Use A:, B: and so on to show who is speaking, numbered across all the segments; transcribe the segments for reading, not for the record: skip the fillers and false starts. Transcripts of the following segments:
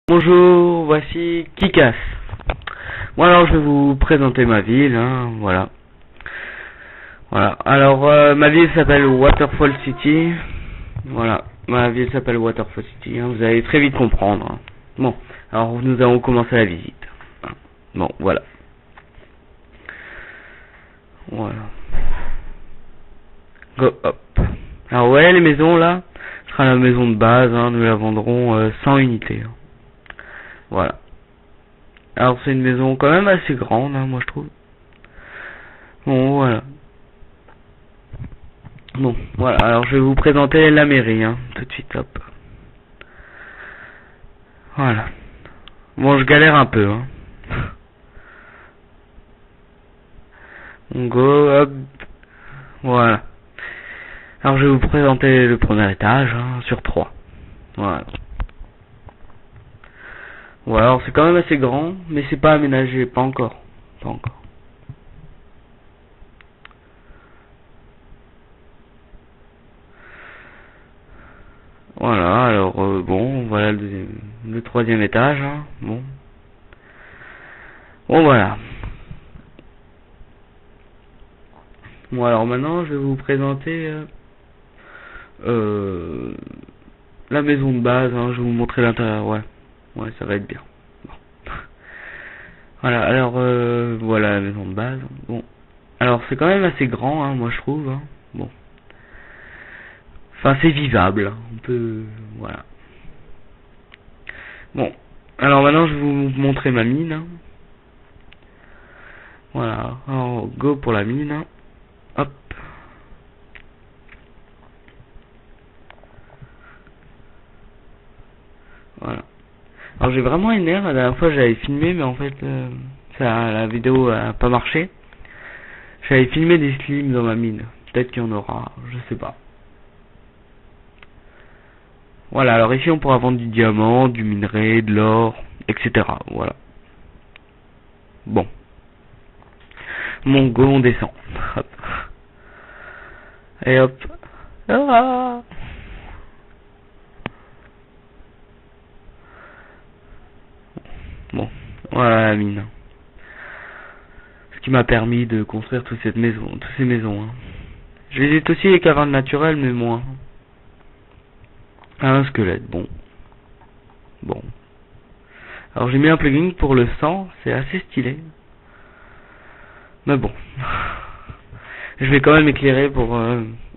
A: Bonjour, voici Kikas. Bon alors je vais vous présenter ma ville, voilà. Voilà. Alors ma ville s'appelle Waterfall City. Voilà, ma ville s'appelle Waterfall City. Vous allez très vite comprendre. Bon, alors nous allons commencer la visite. Bon, voilà. Voilà. Go hop. Alors ouais, les maisons là, ce sera la maison de base. Nous la vendrons 100 unités. Voilà. Alors c'est une maison quand même assez grande, moi je trouve. Bon voilà. Bon voilà, alors je vais vous présenter la mairie, tout de suite, hop. Voilà. Bon, je galère un peu, On go, hop. Voilà. Alors je vais vous présenter le premier étage, sur 3. Voilà. Bon alors c'est quand même assez grand, mais c'est pas aménagé, pas encore. Pas encore. Voilà, alors bon, voilà le troisième étage, bon. Bon voilà. Bon alors maintenant je vais vous présenter la maison de base, je vais vous montrer l'intérieur, ouais ça va être bien. Bon. Voilà, alors voilà la maison de base. Bon, alors c'est quand même assez grand, moi je trouve, bon. Enfin c'est vivable, on peut, voilà. Bon, alors maintenant je vais vous montrer ma mine. Voilà, alors go pour la mine. Hop. Voilà. Alors j'ai vraiment une aire, la dernière fois j'avais filmé, mais en fait la vidéo a pas marché. J'avais filmé des slimes dans ma mine. Peut-être qu'il y en aura, je sais pas. Voilà, alors ici on pourra vendre du diamant, du minerai, de l'or, etc. Voilà. Bon. Mon go, on descend. Hop. Et hop. Ah, bon, voilà la mine. Ce qui m'a permis de construire toutes ces maisons. Je visite aussi les cavernes naturelles, mais moins. Un squelette, bon. Bon. Alors j'ai mis un plugin pour le sang, c'est assez stylé. Mais bon. Je vais quand même éclairer pour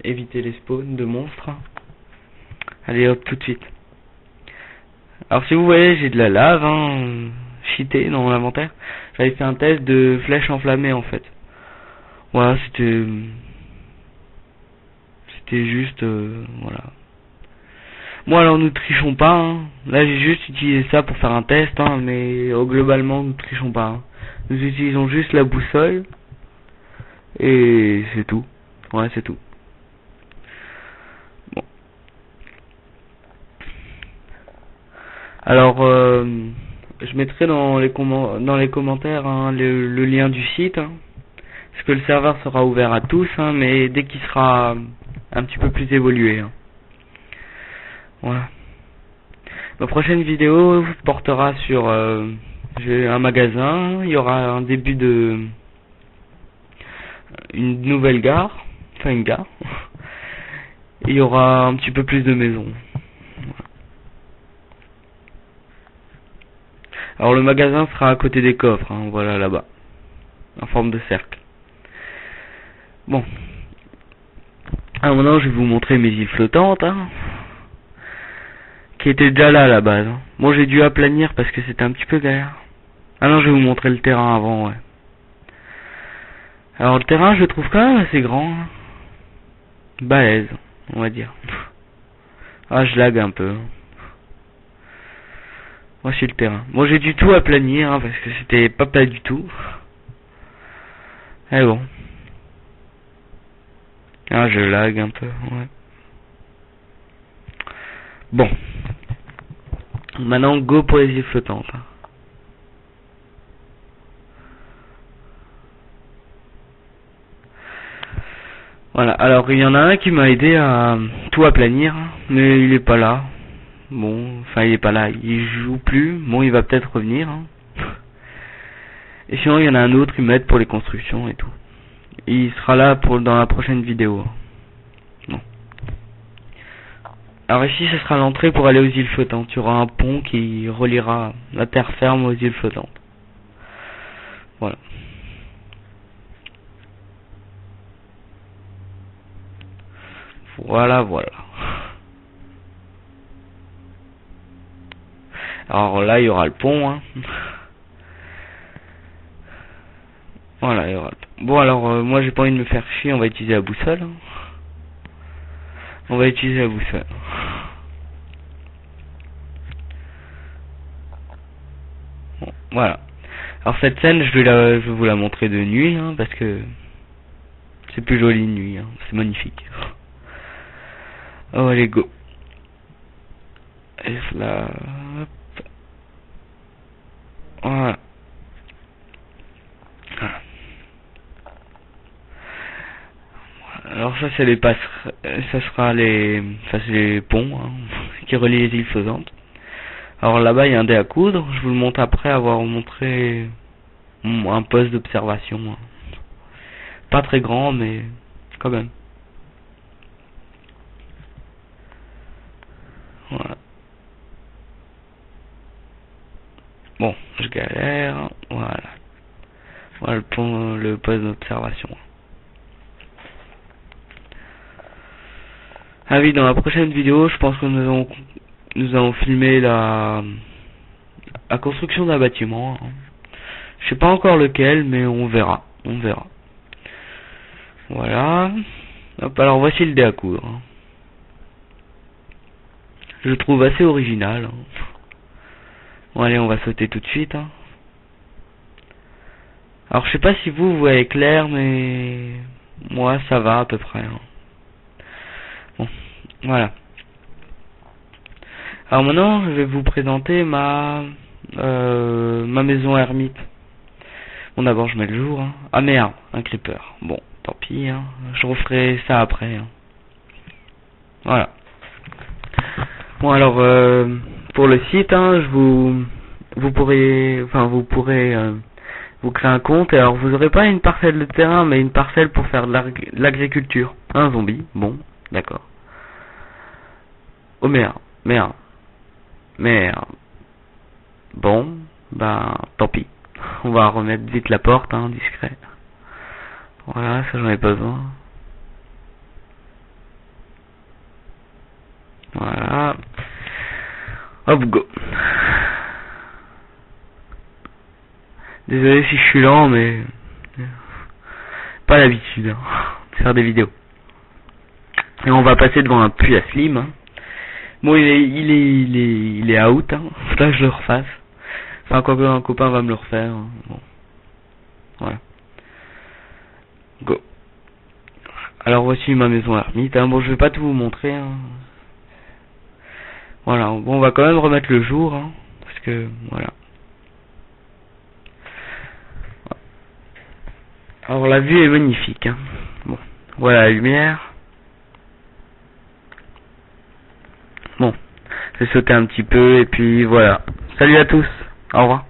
A: éviter les spawns de monstres. Allez hop, tout de suite. Alors si vous voyez, j'ai de la lave, cheatée dans l'inventaire. J'avais fait un test de flèche enflammée en fait. Voilà, c'était juste, voilà. Bon alors nous trichons pas, Là j'ai juste utilisé ça pour faire un test, mais globalement nous trichons pas. Nous utilisons juste la boussole. Et c'est tout. Ouais, c'est tout. Bon. Alors, je mettrai dans les commentaires le lien du site. Parce que le serveur sera ouvert à tous, mais dès qu'il sera un petit peu plus évolué. Voilà. Ma prochaine vidéo portera sur un magasin. Il y aura un début de une nouvelle gare, enfin une gare. Il y aura un petit peu plus de maisons. Alors le magasin sera à côté des coffres, voilà là-bas, en forme de cercle. Bon. Alors maintenant je vais vous montrer mes îles flottantes, qui étaient déjà là à la base. Bon, j'ai dû aplanir parce que c'était un petit peu galère. Ah non, je vais vous montrer le terrain avant, ouais. Alors le terrain, je le trouve quand même assez grand. Balèze, on va dire. Ah, je lag un peu. Voici le terrain. Bon, j'ai dû tout aplanir, parce que c'était pas plat du tout. Eh bon. Ah, je lag un peu, ouais. Bon. Maintenant, go pour les îles flottantes. Voilà, alors il y en a un qui m'a aidé à tout aplanir, mais il est pas là. Bon, enfin il est pas là, il joue plus. Bon, il va peut-être revenir. Hein. Et sinon il y en a un autre, il m'aide pour les constructions et tout. Il sera là pour dans la prochaine vidéo. Bon. Alors ici ce sera l'entrée pour aller aux îles flottantes. Il y aura un pont qui reliera la terre ferme aux îles flottantes. Voilà. Voilà. Alors là il y aura le pont. Hein. Voilà, il y aura le pont. Bon alors moi j'ai pas envie de me faire chier, on va utiliser la boussole. Hein. On va utiliser la boussole. Bon, voilà. Alors cette scène, je vais vous la montrer de nuit, hein, parce que c'est plus joli de nuit, hein, c'est magnifique. Oh, allez, go. Et là, hop. Voilà. Alors ça, c'est les ça sera c'est les ponts hein, qui relient les îles flottantes. Alors là-bas, il y a un dé à coudre. Je vous le montre après avoir montré un poste d'observation. Hein. Pas très grand, mais quand même. Voilà. Bon, je galère. Voilà. Voilà le poste d'observation. Ah oui, dans la prochaine vidéo, je pense que nous allons filmer la construction d'un bâtiment. Hein. Je sais pas encore lequel, mais on verra. Voilà. Hop, alors voici le dé à coudre. Hein. Je le trouve assez original. Hein. Bon allez, on va sauter tout de suite. Hein. Alors je sais pas si vous voyez clair, mais moi ça va à peu près. Hein. Bon, voilà. Alors maintenant, je vais vous présenter ma maison ermite. Bon, d'abord, je mets le jour. Hein. Ah merde, un creeper. Bon, tant pis. Hein. Je referai ça après. Hein. Voilà. Bon, alors, pour le site, hein, vous pourrez vous créer un compte. Et alors, vous aurez pas une parcelle de terrain, mais une parcelle pour faire de l'agriculture. Un zombie. Bon, d'accord. Oh merde. Bon, ben, tant pis. On va remettre vite la porte, hein, discret. Voilà, ça j'en ai pas besoin. Voilà. Hop, go. Désolé si je suis lent, mais pas l'habitude hein, de faire des vidéos. Et on va passer devant un puits à slim. Hein. Bon, il est out. Hein. Là, je le refasse. Enfin, quoi que un copain va me le refaire. Hein. Bon. Voilà. Go. Alors, voici ma maison ermite. Hein. Bon, je vais pas tout vous montrer. Hein. Voilà. Bon, on va quand même remettre le jour. Hein, parce que, voilà. Alors, la vue est magnifique. Hein. Bon. Voilà la lumière. Bon. Je vais sauter un petit peu. Et puis, voilà. Salut à tous. Au revoir.